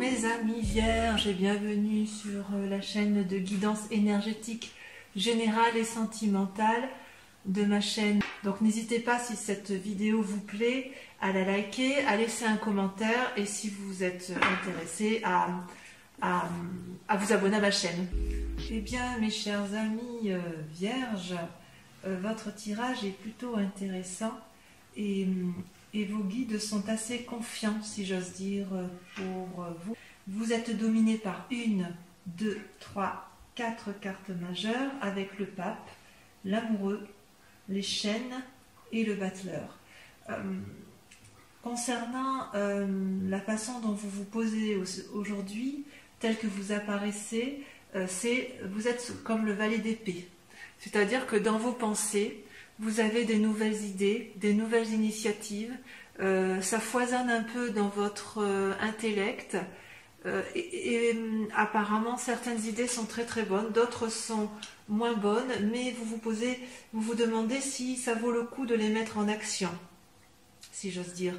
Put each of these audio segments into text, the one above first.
mes amis vierges et bienvenue sur la chaîne de guidance énergétique générale et sentimentale de ma chaîne. Donc n'hésitez pas, si cette vidéo vous plaît, à la liker, à laisser un commentaire et si vous êtes intéressé à vous abonner à ma chaîne. Eh bien mes chers amis vierges, votre tirage est plutôt intéressant et vos guides sont assez confiants, si j'ose dire, pour vous. Vous êtes dominé par 1, 2, 3, 4 cartes majeures avec le pape, l'amoureux, les chaînes et le battleur. Concernant la façon dont vous vous posez aujourd'hui, tel que vous apparaissez, vous êtes comme le valet d'épée. C'est-à-dire que dans vos pensées, vous avez des nouvelles idées, des nouvelles initiatives, ça foisonne un peu dans votre intellect et apparemment certaines idées sont très très bonnes, d'autres sont moins bonnes, mais vous vous demandez si ça vaut le coup de les mettre en action, si j'ose dire.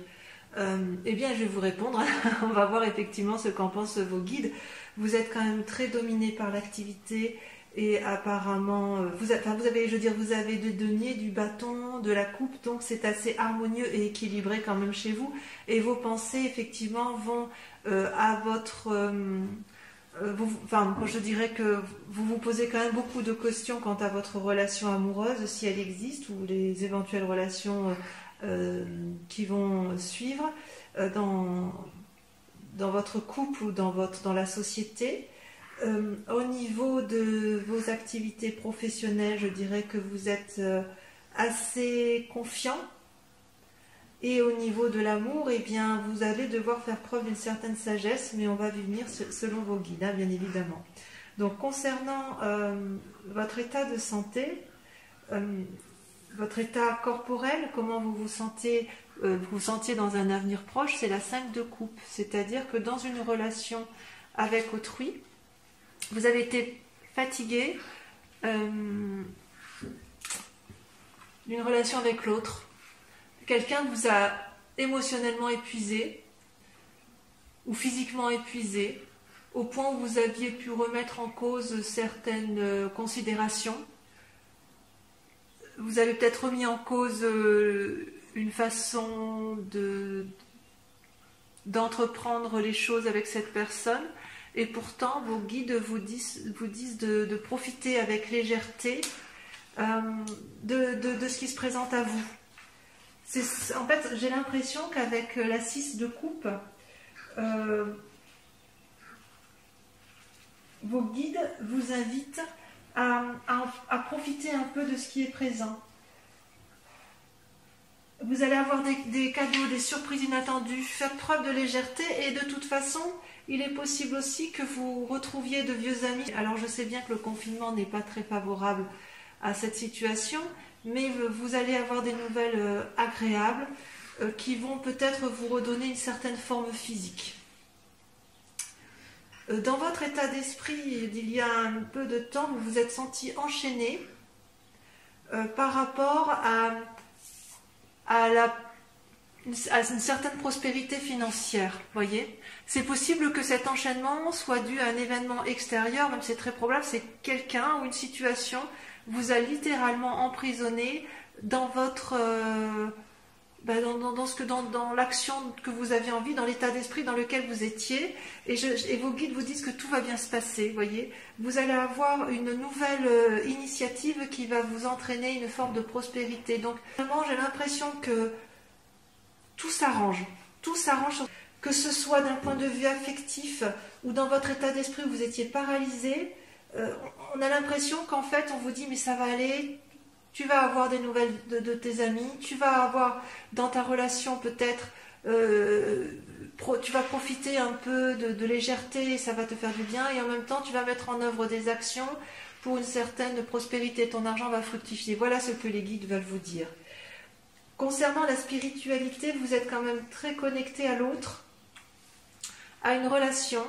Eh bien je vais vous répondre, on va voir effectivement ce qu'en pensent vos guides. Vous êtes quand même très dominé par l'activité. Et apparemment, vous avez des deniers, du bâton, de la coupe, donc c'est assez harmonieux et équilibré quand même chez vous. Et vos pensées, effectivement, vont à votre... je dirais que vous vous posez quand même beaucoup de questions quant à votre relation amoureuse, si elle existe, ou les éventuelles relations qui vont suivre dans votre couple ou dans la société. Au niveau de vos activités professionnelles, je dirais que vous êtes assez confiant. Et au niveau de l'amour, eh bien, vous allez devoir faire preuve d'une certaine sagesse, mais on va y venir selon vos guides, hein, bien évidemment. Donc, concernant votre état de santé, votre état corporel, comment vous vous sentiez dans un avenir proche, c'est la 5 de coupe. C'est-à-dire que dans une relation avec autrui, vous avez été fatigué d'une relation avec l'autre. Quelqu'un vous a émotionnellement épuisé ou physiquement épuisé au point où vous aviez pu remettre en cause certaines considérations. Vous avez peut-être remis en cause une façon d'entreprendre les choses avec cette personne. Et pourtant, vos guides vous disent de profiter avec légèreté de ce qui se présente à vous. En fait, j'ai l'impression qu'avec la 6 de coupe, vos guides vous invitent à profiter un peu de ce qui est présent. Vous allez avoir des cadeaux, des surprises inattendues, faire preuve de légèreté et de toute façon, il est possible aussi que vous retrouviez de vieux amis. Alors je sais bien que le confinement n'est pas très favorable à cette situation, mais vous allez avoir des nouvelles agréables qui vont peut-être vous redonner une certaine forme physique. Dans votre état d'esprit, il y a un peu de temps, vous vous êtes senti enchaîné par rapport à une certaine prospérité financière, voyez. C'est possible que cet enchaînement soit dû à un événement extérieur, même c'est très probable, c'est quelqu'un ou une situation vous a littéralement emprisonné dans votre dans l'action que vous aviez envie, dans l'état d'esprit dans lequel vous étiez, et vos guides vous disent que tout va bien se passer, voyez. Vous allez avoir une nouvelle initiative qui va vous entraîner une forme de prospérité. Donc vraiment, j'ai l'impression que tout s'arrange, que ce soit d'un point de vue affectif ou dans votre état d'esprit où vous étiez paralysé. On a l'impression qu'en fait on vous dit mais ça va aller, tu vas avoir des nouvelles de tes amis, tu vas avoir dans ta relation peut-être, tu vas profiter un peu de légèreté et ça va te faire du bien, et en même temps tu vas mettre en œuvre des actions pour une certaine prospérité, ton argent va fructifier. Voilà ce que les guides veulent vous dire. Concernant la spiritualité, vous êtes quand même très connecté à l'autre, à une relation.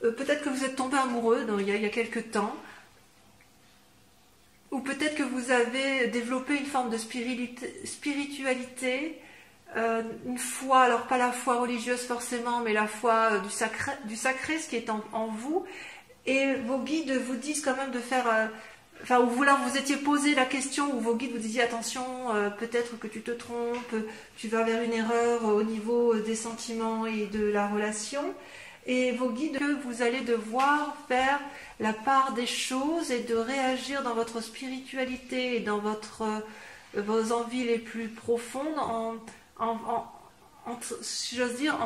Peut-être que vous êtes tombé amoureux il y a quelques temps, ou peut-être que vous avez développé une forme de spiritualité une foi, alors pas la foi religieuse forcément, mais la foi du sacré, ce qui est en vous. Et vos guides vous disent quand même de faire... Enfin, ou vous étiez posé la question, où vos guides vous disaient attention, peut-être que tu te trompes, tu vas vers une erreur au niveau des sentiments et de la relation. Et vos guides, que vous allez devoir faire la part des choses et de réagir dans votre spiritualité et dans vos envies les plus profondes si j'ose dire,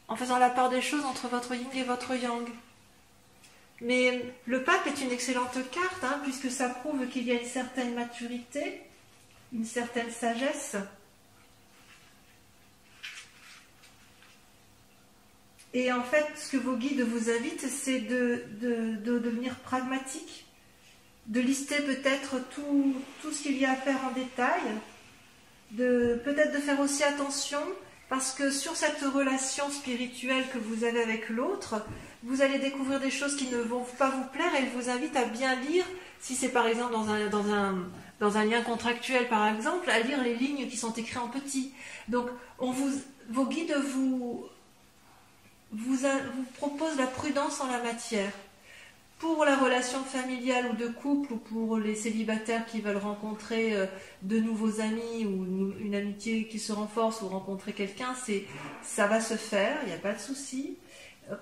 en faisant la part des choses entre votre yin et votre yang. Mais le pape est une excellente carte, hein, puisque ça prouve qu'il y a une certaine maturité, une certaine sagesse. Et en fait, ce que vos guides vous invitent, c'est de devenir pragmatique, de lister peut-être tout ce qu'il y a à faire en détail, peut-être de faire aussi attention, parce que sur cette relation spirituelle que vous avez avec l'autre, vous allez découvrir des choses qui ne vont pas vous plaire, et elle vous invite à bien lire, si c'est par exemple dans un lien contractuel par exemple, à lire les lignes qui sont écrites en petit. Donc vos guides vous proposent la prudence en la matière. Pour la relation familiale ou de couple, ou pour les célibataires qui veulent rencontrer de nouveaux amis, ou une amitié qui se renforce, ou rencontrer quelqu'un, ça va se faire, il n'y a pas de souci.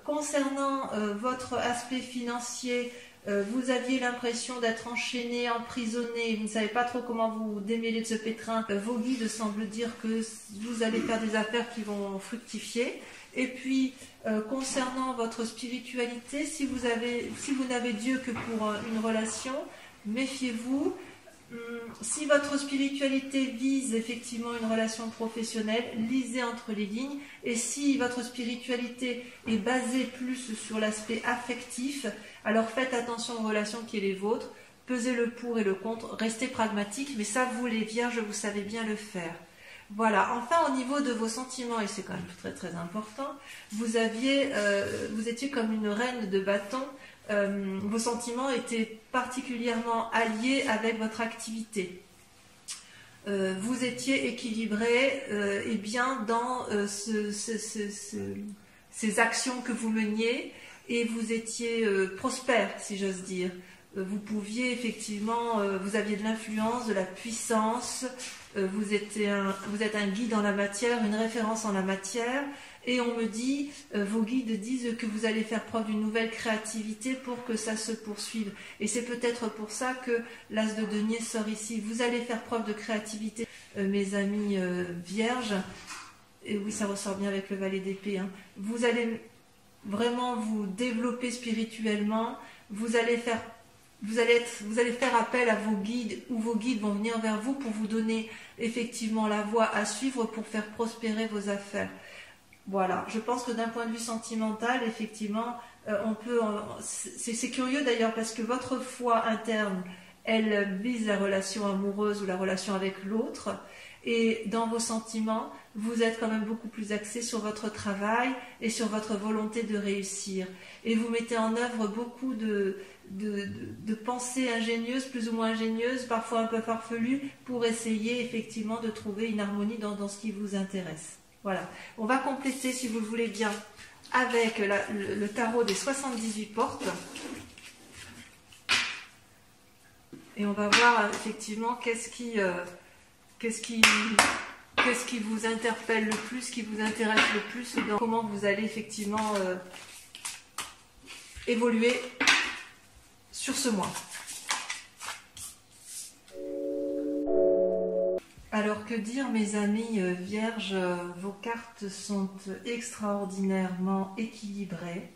Concernant votre aspect financier, vous aviez l'impression d'être enchaîné, emprisonné, vous ne savez pas trop comment vous démêler de ce pétrin. Vos guides semblent dire que vous allez faire des affaires qui vont fructifier. Et puis, concernant votre spiritualité, si vous n'avez Dieu que pour une relation, méfiez-vous. Si votre spiritualité vise effectivement une relation professionnelle, lisez entre les lignes. Et si votre spiritualité est basée plus sur l'aspect affectif, alors faites attention aux relations qui sont les vôtres, pesez le pour et le contre, restez pragmatique, mais ça, vous les vierges, vous savez bien le faire. Voilà, enfin au niveau de vos sentiments, et c'est quand même très très important, vous étiez comme une reine de bâton. Vos sentiments étaient particulièrement alliés avec votre activité. Vous étiez équilibré et bien dans ces actions que vous meniez, et vous étiez prospère, si j'ose dire. Vous pouviez effectivement, vous aviez de l'influence, de la puissance, vous êtes un guide en la matière, une référence en la matière, et on me dit, vos guides disent que vous allez faire preuve d'une nouvelle créativité pour que ça se poursuive. Et c'est peut-être pour ça que l'as de denier sort ici. Vous allez faire preuve de créativité, mes amis vierges, et oui, ça ressort bien avec le valet d'épée, hein. Vous allez vraiment vous développer spirituellement, vous allez faire appel à vos guides, ou vos guides vont venir vers vous pour vous donner effectivement la voie à suivre pour faire prospérer vos affaires. Voilà, je pense que d'un point de vue sentimental, effectivement, c'est curieux d'ailleurs, parce que votre foi interne, elle vise la relation amoureuse ou la relation avec l'autre, et dans vos sentiments, vous êtes quand même beaucoup plus axé sur votre travail et sur votre volonté de réussir. Et vous mettez en œuvre beaucoup de pensées ingénieuses, plus ou moins ingénieuses, parfois un peu farfelues, pour essayer effectivement de trouver une harmonie dans ce qui vous intéresse. Voilà. On va compléter, si vous le voulez bien, avec le tarot des 78 portes. Et on va voir effectivement qu'est-ce qui vous interpelle le plus, qui vous intéresse le plus, dans comment vous allez effectivement évoluer sur ce mois. Alors que dire, mes amis vierges, vos cartes sont extraordinairement équilibrées.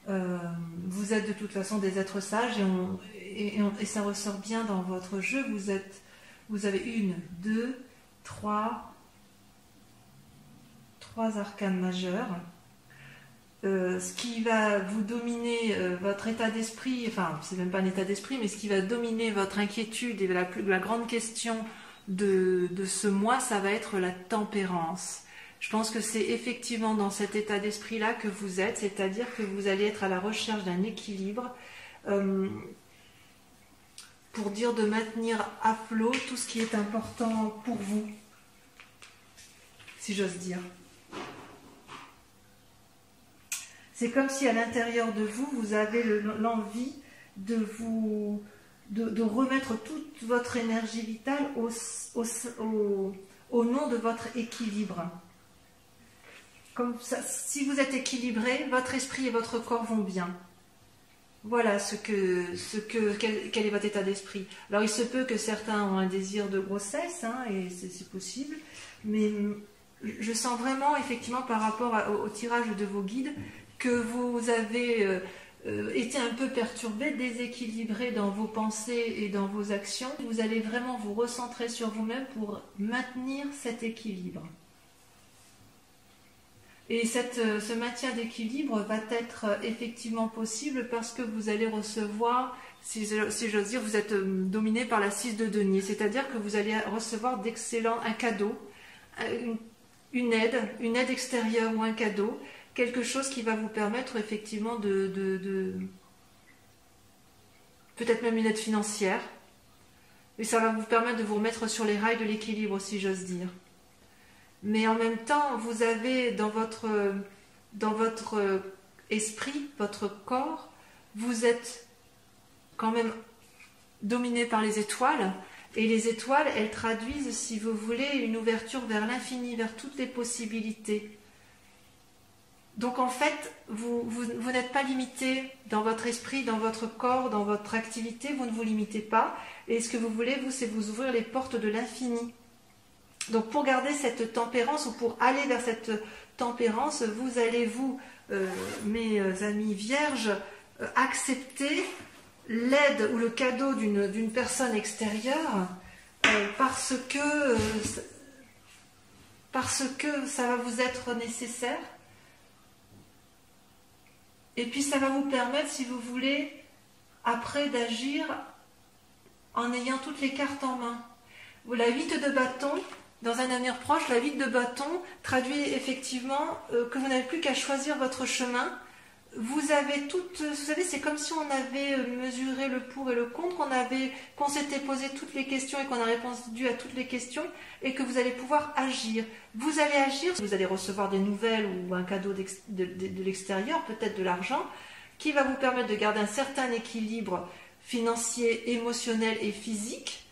Vous êtes de toute façon des êtres sages, et ça ressort bien dans votre jeu. Vous avez 1, 2, 3 arcanes majeurs. Ce qui va vous dominer votre état d'esprit, enfin c'est même pas un état d'esprit, mais ce qui va dominer votre inquiétude et la grande question de ce mois, ça va être la tempérance. Je pense que c'est effectivement dans cet état d'esprit-là que vous êtes, c'est-à-dire que vous allez être à la recherche d'un équilibre, pour dire de maintenir à flot tout ce qui est important pour vous. si j'ose dire. C'est comme si à l'intérieur de vous, vous avez l'envie de remettre toute votre énergie vitale au nom de votre équilibre. Comme ça, si vous êtes équilibré, votre esprit et votre corps vont bien. Voilà quel est votre état d'esprit. Alors il se peut que certains ont un désir de grossesse, hein, et c'est possible, mais je sens vraiment effectivement par rapport au tirage de vos guides que vous avez été un peu perturbé, déséquilibré dans vos pensées et dans vos actions. Vous allez vraiment vous recentrer sur vous-même pour maintenir cet équilibre. Et ce maintien d'équilibre va être effectivement possible parce que vous allez recevoir, si j'ose dire, vous êtes dominé par la 6 de denier, c'est-à-dire que vous allez recevoir un cadeau, une aide extérieure ou un cadeau, quelque chose qui va vous permettre effectivement peut-être même une aide financière, mais ça va vous permettre de vous remettre sur les rails de l'équilibre, si j'ose dire. Mais en même temps, vous avez dans votre esprit, votre corps, vous êtes quand même dominé par les étoiles. Et les étoiles, elles traduisent, si vous voulez, une ouverture vers l'infini, vers toutes les possibilités. Donc en fait, vous n'êtes pas limité dans votre esprit, dans votre corps, dans votre activité, vous ne vous limitez pas. Et ce que vous voulez, vous, c'est vous ouvrir les portes de l'infini. Donc pour garder cette tempérance ou pour aller vers cette tempérance, vous allez mes amis vierges, accepter l'aide ou le cadeau d'une personne extérieure parce que ça va vous être nécessaire. Et puis ça va vous permettre, si vous voulez, après d'agir en ayant toutes les cartes en main. La 8 de bâton, dans un avenir proche, la 8 de bâton traduit effectivement que vous n'avez plus qu'à choisir votre chemin. Vous avez vous savez, c'est comme si on avait mesuré le pour et le contre, qu'on s'était posé toutes les questions et qu'on a répondu à toutes les questions et que vous allez pouvoir agir. Vous allez agir, vous allez recevoir des nouvelles ou un cadeau de l'extérieur, peut-être de l'argent, qui va vous permettre de garder un certain équilibre financier, émotionnel et physique.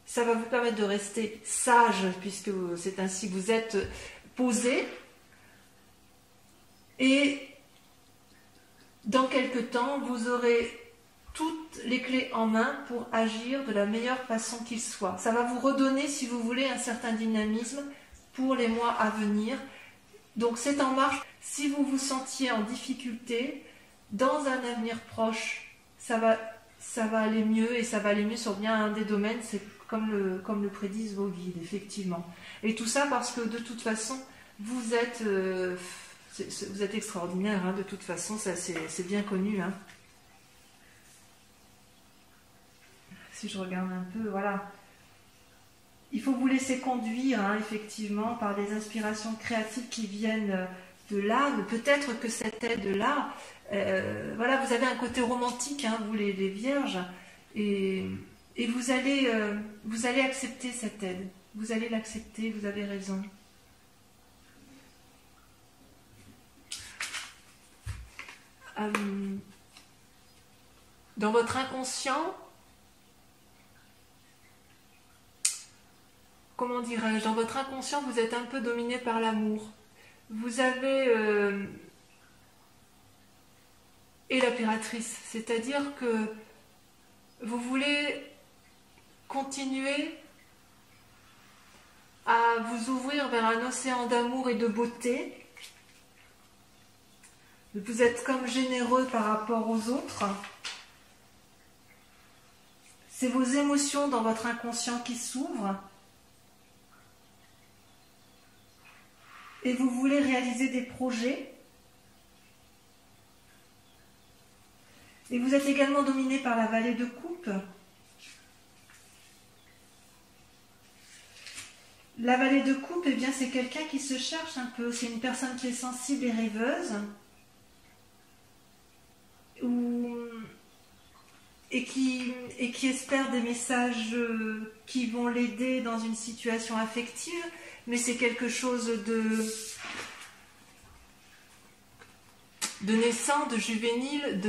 Ça va vous permettre de rester sage, puisque c'est ainsi que vous êtes posé. Et dans quelque temps, vous aurez toutes les clés en main pour agir de la meilleure façon qu'il soit. Ça va vous redonner, si vous voulez, un certain dynamisme pour les mois à venir. Donc c'est en marche. Si vous vous sentiez en difficulté, dans un avenir proche, ça va aller mieux, et ça va aller mieux sur bien un des domaines. C'est comme le prédisent vos guides, effectivement. Et tout ça parce que de toute façon, vous êtes extraordinaire, hein, de toute façon, ça c'est bien connu. Hein. Si je regarde un peu, voilà. Il faut vous laisser conduire, hein, effectivement, par des inspirations créatives qui viennent de là. Peut-être que cette aide-là, voilà, vous avez un côté romantique, hein, vous les vierges, et vous allez accepter cette aide. Vous allez l'accepter, vous avez raison. Dans votre inconscient, comment dirais-je, dans votre inconscient, vous êtes un peu dominé par l'amour. Vous avez et l'impératrice, c'est-à-dire que vous voulez continuer à vous ouvrir vers un océan d'amour et de beauté. Vous êtes comme généreux par rapport aux autres. C'est vos émotions dans votre inconscient qui s'ouvrent. Et vous voulez réaliser des projets. Et vous êtes également dominé par la vallée de coupe. La vallée de coupe, eh bien, c'est quelqu'un qui se cherche un peu. C'est une personne qui est sensible et rêveuse. Et qui espère des messages qui vont l'aider dans une situation affective, mais c'est quelque chose de naissant, de juvénile,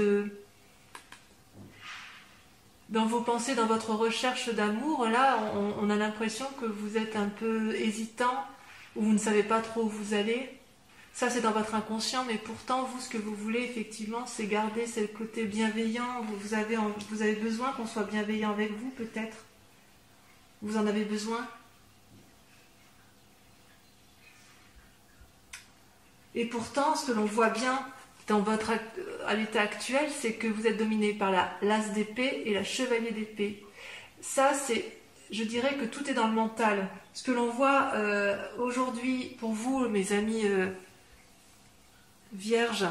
dans vos pensées, dans votre recherche d'amour. Là, on a l'impression que vous êtes un peu hésitant, ou vous ne savez pas trop où vous allez. Ça, c'est dans votre inconscient, mais pourtant, vous, ce que vous voulez, effectivement, c'est garder ce côté bienveillant. Vous avez besoin qu'on soit bienveillant avec vous, peut-être. Vous en avez besoin. Et pourtant, ce que l'on voit bien à l'état actuel, c'est que vous êtes dominé par l'as d'épée et la chevalier d'épée. Ça, je dirais que tout est dans le mental. Ce que l'on voit aujourd'hui, pour vous, mes amis vierges,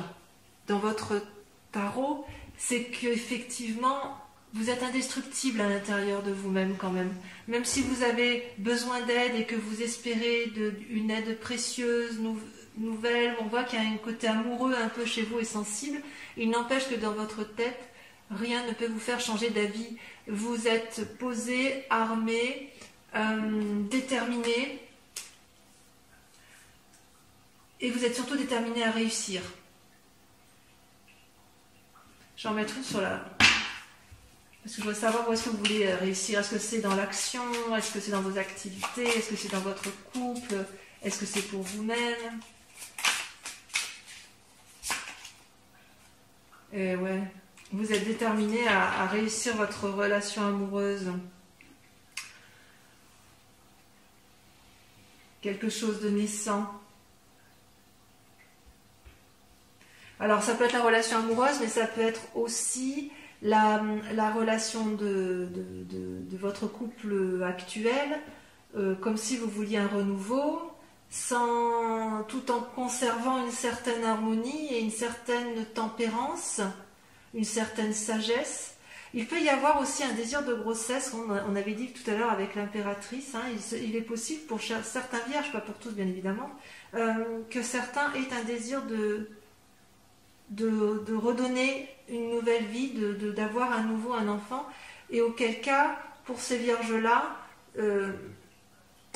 dans votre tarot, c'est qu'effectivement, vous êtes indestructible à l'intérieur de vous-même quand même. Même si vous avez besoin d'aide et que vous espérez une aide précieuse, nouvelle, on voit qu'il y a un côté amoureux un peu chez vous et sensible, il n'empêche que dans votre tête, rien ne peut vous faire changer d'avis. Vous êtes posé, armé, déterminé, et vous êtes surtout déterminé à réussir. Je vais en mettre une sur la... Parce que je veux savoir où est-ce que vous voulez réussir. Est-ce que c'est dans l'action? Est-ce que c'est dans vos activités? Est-ce que c'est dans votre couple? Est-ce que c'est pour vous-même? Et ouais, vous êtes déterminé à réussir votre relation amoureuse. Quelque chose de naissant. Alors ça peut être la relation amoureuse, mais ça peut être aussi la relation de votre couple actuel, comme si vous vouliez un renouveau, tout en conservant une certaine harmonie et une certaine tempérance, une certaine sagesse. Il peut y avoir aussi un désir de grossesse, on avait dit tout à l'heure avec l'impératrice, hein, il est possible pour certains vierges, pas pour tous bien évidemment, que certains aient un désir de redonner une nouvelle vie, d'avoir à nouveau un enfant, et auquel cas, pour ces vierges-là,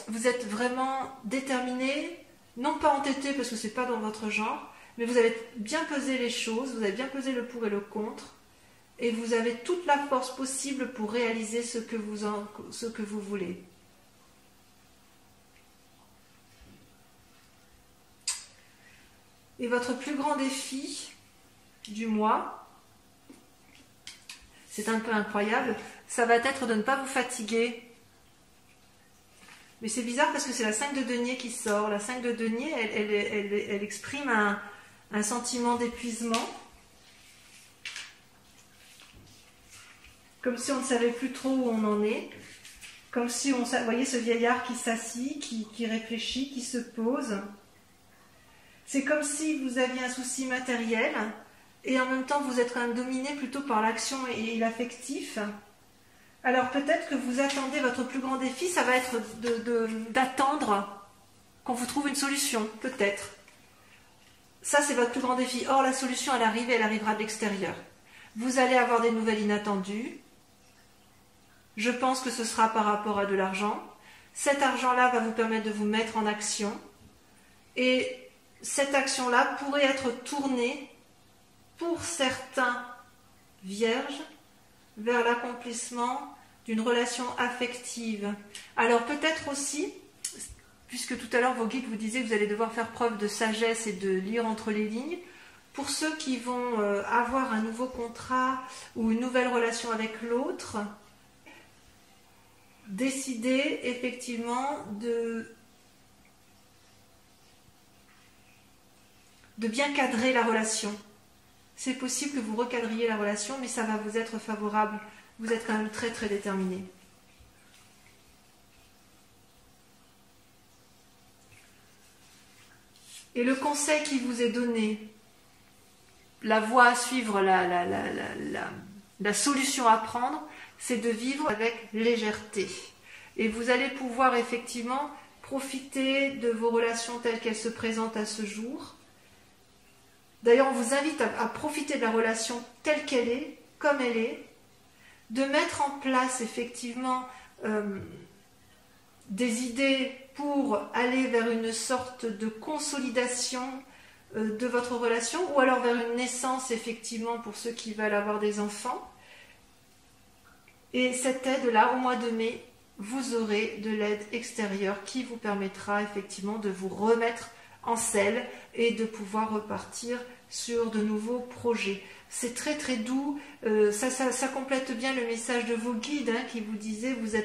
vous êtes vraiment déterminés, non pas entêtés parce que c'est pas dans votre genre, mais vous avez bien pesé les choses, vous avez bien pesé le pour et le contre, et vous avez toute la force possible pour réaliser ce que vous voulez. Et votre plus grand défi du mois, c'est un peu incroyable, ça va être de ne pas vous fatiguer. Mais c'est bizarre parce que c'est la 5 de denier qui sort. La 5 de denier, elle exprime un sentiment d'épuisement. Comme si on ne savait plus trop où on en est. Comme si vous voyez ce vieillard qui s'assit, qui réfléchit, qui se pose. C'est comme si vous aviez un souci matériel et en même temps vous êtes quand même dominé plutôt par l'action et l'affectif. Alors peut-être que vous attendez, votre plus grand défi, ça va être d'attendre qu'on vous trouve une solution, peut-être. Ça, c'est votre plus grand défi. Or, la solution, elle arrivera de l'extérieur. Vous allez avoir des nouvelles inattendues. Je pense que ce sera par rapport à de l'argent. Cet argent-là va vous permettre de vous mettre en action. Et cette action-là pourrait être tournée, pour certains vierges, vers l'accomplissement d'une relation affective. Alors peut-être aussi, puisque tout à l'heure vos guides vous disaient que vous allez devoir faire preuve de sagesse et de lire entre les lignes, pour ceux qui vont avoir un nouveau contrat ou une nouvelle relation avec l'autre, décider effectivement de bien cadrer la relation. C'est possible que vous recadriez la relation, mais ça va vous être favorable. Vous êtes quand même très très déterminé. Et le conseil qui vous est donné, la voie à suivre, la solution à prendre, c'est de vivre avec légèreté. Et vous allez pouvoir effectivement profiter de vos relations telles qu'elles se présentent à ce jour. D'ailleurs, on vous invite à profiter de la relation telle qu'elle est, comme elle est, de mettre en place effectivement des idées pour aller vers une sorte de consolidation de votre relation, ou alors vers une naissance, effectivement, pour ceux qui veulent avoir des enfants. Et cette aide-là, au mois de mai, vous aurez de l'aide extérieure qui vous permettra effectivement de vous remettre en selle et de pouvoir repartir sur de nouveaux projets. C'est très très doux, ça complète bien le message de vos guides qui vous disaient vous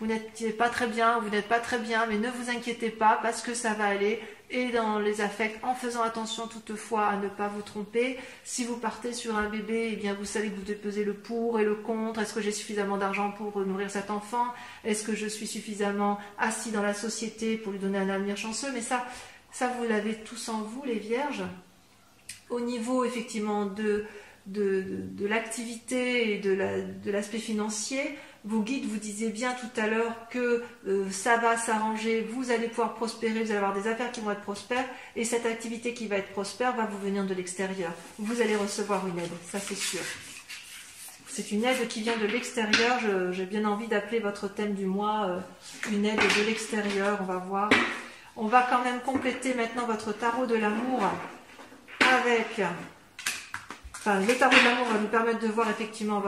n'êtes pas très bien, mais ne vous inquiétez pas parce que ça va aller. Et dans les affects, en faisant attention toutefois à ne pas vous tromper. Si vous partez sur un bébé, eh bien vous savez que vous devez peser le pour et le contre. Est-ce que j'ai suffisamment d'argent pour nourrir cet enfant? Est-ce que je suis suffisamment assis dans la société pour lui donner un avenir chanceux? Mais ça vous l'avez tous en vous, les vierges. Au niveau effectivement de l'activité et de l'aspect financier, vos guides vous disaient bien tout à l'heure que ça va s'arranger, vous allez pouvoir prospérer, vous allez avoir des affaires qui vont être prospères, et cette activité qui va être prospère va vous venir de l'extérieur. Vous allez recevoir une aide, ça c'est sûr. C'est une aide qui vient de l'extérieur. J'ai bien envie d'appeler votre thème du mois une aide de l'extérieur. On va voir. On va quand même compléter maintenant votre tarot de l'amour avec... Enfin, le tarot de l'amour va nous permettre de voir effectivement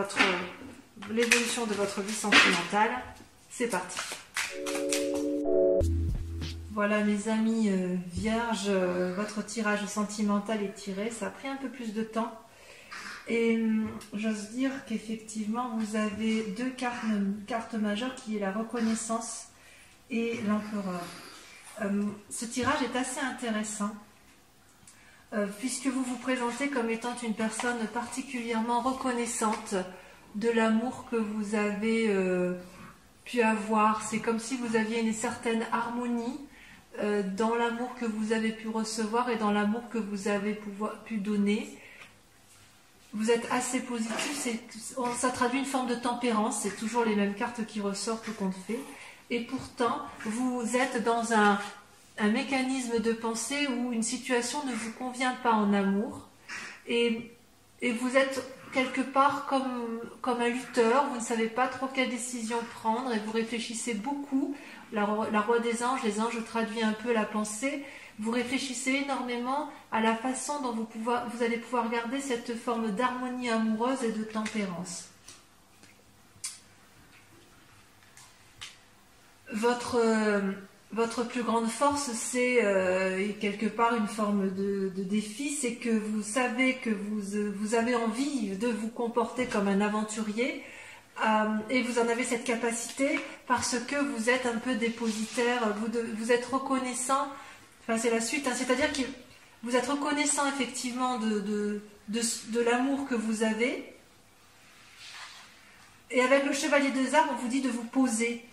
l'évolution de votre vie sentimentale. C'est parti. Voilà mes amis vierges, votre tirage sentimental est tiré. Ça a pris un peu plus de temps. Et j'ose dire qu'effectivement vous avez deux cartes majeures qui est la reconnaissance et l'empereur. Ce tirage est assez intéressant puisque vous vous présentez comme étant une personne particulièrement reconnaissante de l'amour que vous avez pu avoir. C'est comme si vous aviez une certaine harmonie dans l'amour que vous avez pu recevoir et dans l'amour que vous avez pu donner. Vous êtes assez positif, ça traduit une forme de tempérance, c'est toujours les mêmes cartes qui ressortent tout compte fait. Et pourtant, vous êtes dans un mécanisme de pensée où une situation ne vous convient pas en amour. Et vous êtes quelque part comme un lutteur, vous ne savez pas trop quelle décision prendre et vous réfléchissez beaucoup. La roi des anges, les anges traduisent un peu la pensée. Vous réfléchissez énormément à la façon dont vous allez pouvoir garder cette forme d'harmonie amoureuse et de tempérance. Votre plus grande force, c'est quelque part une forme de défi, c'est que vous savez que vous avez envie de vous comporter comme un aventurier et vous en avez cette capacité parce que vous êtes un peu dépositaire, vous êtes reconnaissant. Enfin, c'est la suite, c'est-à-dire que vous êtes reconnaissant effectivement de l'amour que vous avez. Et avec le chevalier des armes, on vous dit de vous poser,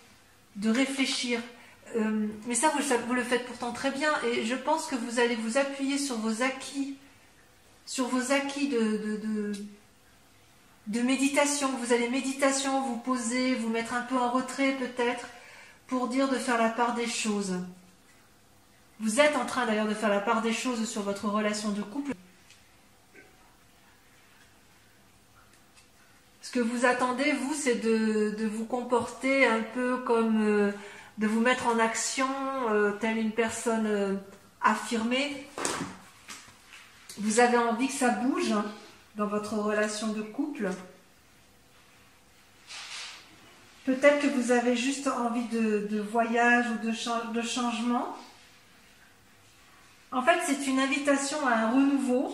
de réfléchir. Mais ça, vous le faites pourtant très bien. Et je pense que vous allez vous appuyer sur vos acquis de méditation. Vous allez méditation, vous poser, vous mettre un peu en retrait peut-être, pour dire de faire la part des choses. Vous êtes en train d'ailleurs de faire la part des choses sur votre relation de couple. Ce que vous attendez, vous, c'est de vous comporter un peu comme... de vous mettre en action, telle une personne affirmée. Vous avez envie que ça bouge dans votre relation de couple. Peut-être que vous avez juste envie de voyage ou de changement. En fait, c'est une invitation à un renouveau,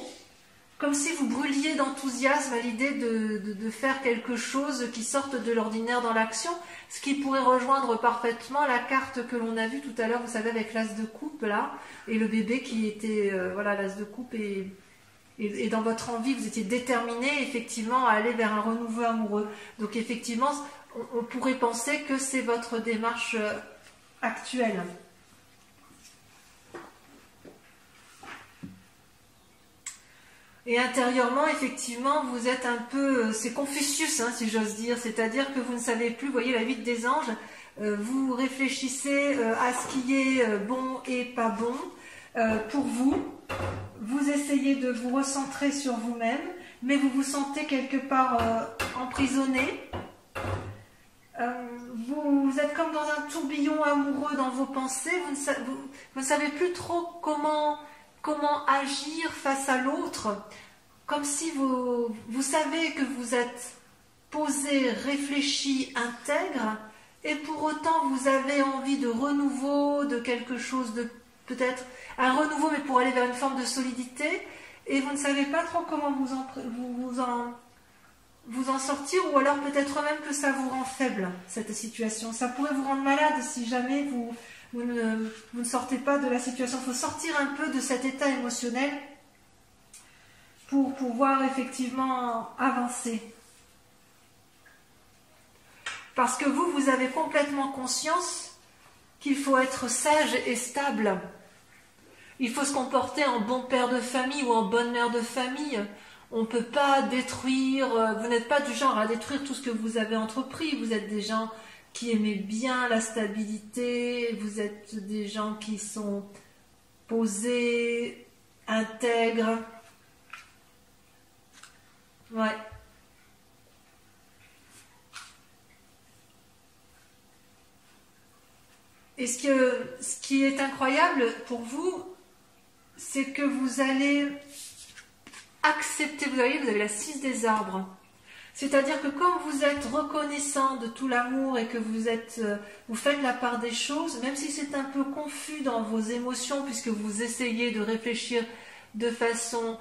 comme si vous brûliez d'enthousiasme à l'idée de faire quelque chose qui sorte de l'ordinaire dans l'action, ce qui pourrait rejoindre parfaitement la carte que l'on a vue tout à l'heure, vous savez, avec l'as de coupe, là, et le bébé qui était, voilà, l'as de coupe, et dans votre envie, vous étiez déterminé, effectivement, à aller vers un renouveau amoureux. Donc, effectivement, on pourrait penser que c'est votre démarche actuelle. Et intérieurement, effectivement, vous êtes un peu... c'est Confucius, si j'ose dire. C'est-à-dire que vous ne savez plus, vous voyez la 8 des anges, vous réfléchissez à ce qui est bon et pas bon pour vous. Vous essayez de vous recentrer sur vous-même, mais vous vous sentez quelque part emprisonné. vous êtes comme dans un tourbillon amoureux dans vos pensées, vous ne savez plus trop comment agir face à l'autre, comme si vous savez que vous êtes posé, réfléchi, intègre, et pour autant vous avez envie de renouveau, de quelque chose de peut-être un renouveau, mais pour aller vers une forme de solidité, et vous ne savez pas trop comment vous en sortir, ou alors peut-être même que ça vous rend faible, cette situation. Ça pourrait vous rendre malade si jamais vous ne sortez pas de la situation. Il faut sortir un peu de cet état émotionnel pour pouvoir effectivement avancer. Parce que vous avez complètement conscience qu'il faut être sage et stable. Il faut se comporter en bon père de famille ou en bonne mère de famille. On ne peut pas détruire, vous n'êtes pas du genre à détruire tout ce que vous avez entrepris. Vous êtes des gens qui aimez bien la stabilité, vous êtes des gens qui sont posés, intègres. Ouais. Et ce qui est incroyable pour vous, c'est que vous allez accepter, vous voyez, vous avez la 6 des arbres. C'est-à-dire que quand vous êtes reconnaissant de tout l'amour et que vous faites la part des choses, même si c'est un peu confus dans vos émotions, puisque vous essayez de réfléchir de façon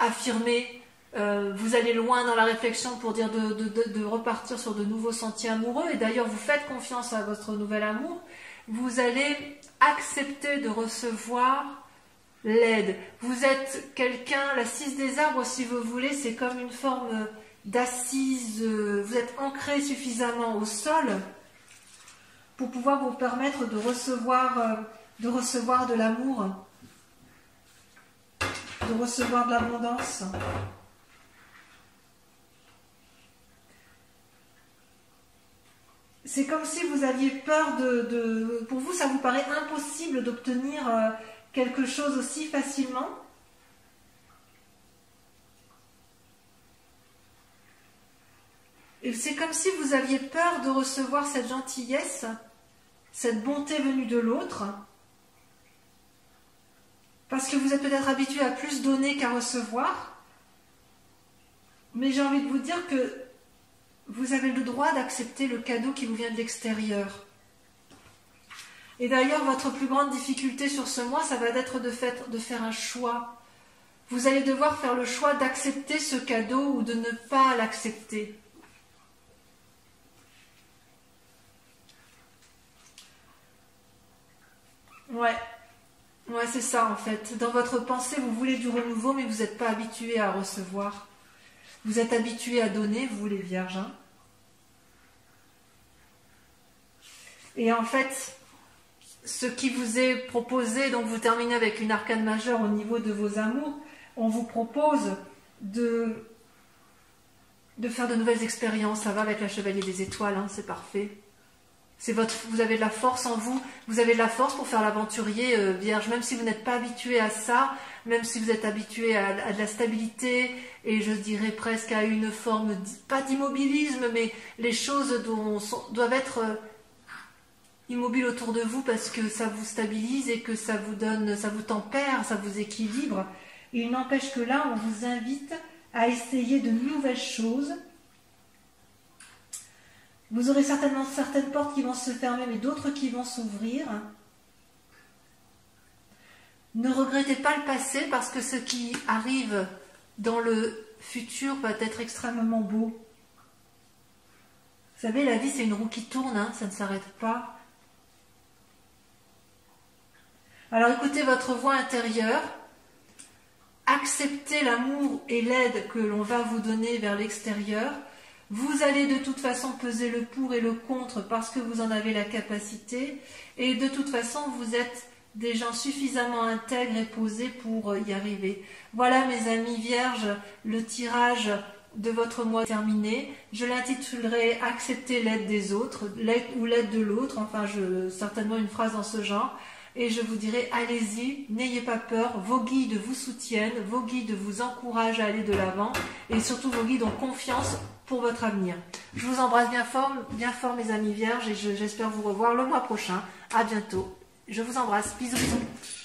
affirmée, vous allez loin dans la réflexion pour dire de repartir sur de nouveaux sentiers amoureux, et d'ailleurs vous faites confiance à votre nouvel amour, vous allez accepter de recevoir l'aide. Vous êtes quelqu'un, la 6 des arbres, si vous voulez, c'est comme une forme d'assise, vous êtes ancré suffisamment au sol pour pouvoir vous permettre de recevoir de l'amour, de recevoir de l'abondance. C'est comme si vous aviez peur pour vous, ça vous paraît impossible d'obtenir quelque chose aussi facilement. Et c'est comme si vous aviez peur de recevoir cette gentillesse, cette bonté venue de l'autre, parce que vous êtes peut-être habitué à plus donner qu'à recevoir. Mais j'ai envie de vous dire que vous avez le droit d'accepter le cadeau qui vous vient de l'extérieur. Et d'ailleurs, votre plus grande difficulté sur ce mois, ça va être de faire un choix. Vous allez devoir faire le choix d'accepter ce cadeau ou de ne pas l'accepter. Ouais, c'est ça en fait. Dans votre pensée, vous voulez du renouveau, mais vous n'êtes pas habitué à recevoir. Vous êtes habitué à donner, vous les vierges. Hein. Et en fait, ce qui vous est proposé, donc vous terminez avec une arcane majeure au niveau de vos amours, on vous propose de faire de nouvelles expériences. Ça va avec la chevalier des étoiles, hein, c'est parfait. Vous avez de la force en vous, vous avez de la force pour faire l'aventurier vierge, même si vous n'êtes pas habitué à ça, même si vous êtes habitué à de la stabilité, et je dirais presque à une forme, pas d'immobilisme, mais les choses doivent être immobiles autour de vous parce que ça vous stabilise et que ça vous tempère, ça vous équilibre. Et il n'empêche que là, on vous invite à essayer de nouvelles choses. Vous aurez certainement certaines portes qui vont se fermer, mais d'autres qui vont s'ouvrir. Ne regrettez pas le passé, parce que ce qui arrive dans le futur va être extrêmement beau. Vous savez, la vie, c'est une roue qui tourne, hein, ça ne s'arrête pas. Alors écoutez votre voix intérieure, acceptez l'amour et l'aide que l'on va vous donner vers l'extérieur. Vous allez de toute façon peser le pour et le contre parce que vous en avez la capacité, et de toute façon vous êtes des gens suffisamment intègres et posés pour y arriver. Voilà mes amis vierges, le tirage de votre mois terminé. Je l'intitulerai « Accepter l'aide des autres », l'aide ou l'aide de l'autre, enfin certainement une phrase dans ce genre. et je vous dirai allez-y, n'ayez pas peur, vos guides vous soutiennent, vos guides vous encouragent à aller de l'avant et surtout vos guides ont confiance pour votre avenir. Je vous embrasse bien fort mes amis vierges et j'espère vous revoir le mois prochain. À bientôt. Je vous embrasse. Bisous bisous.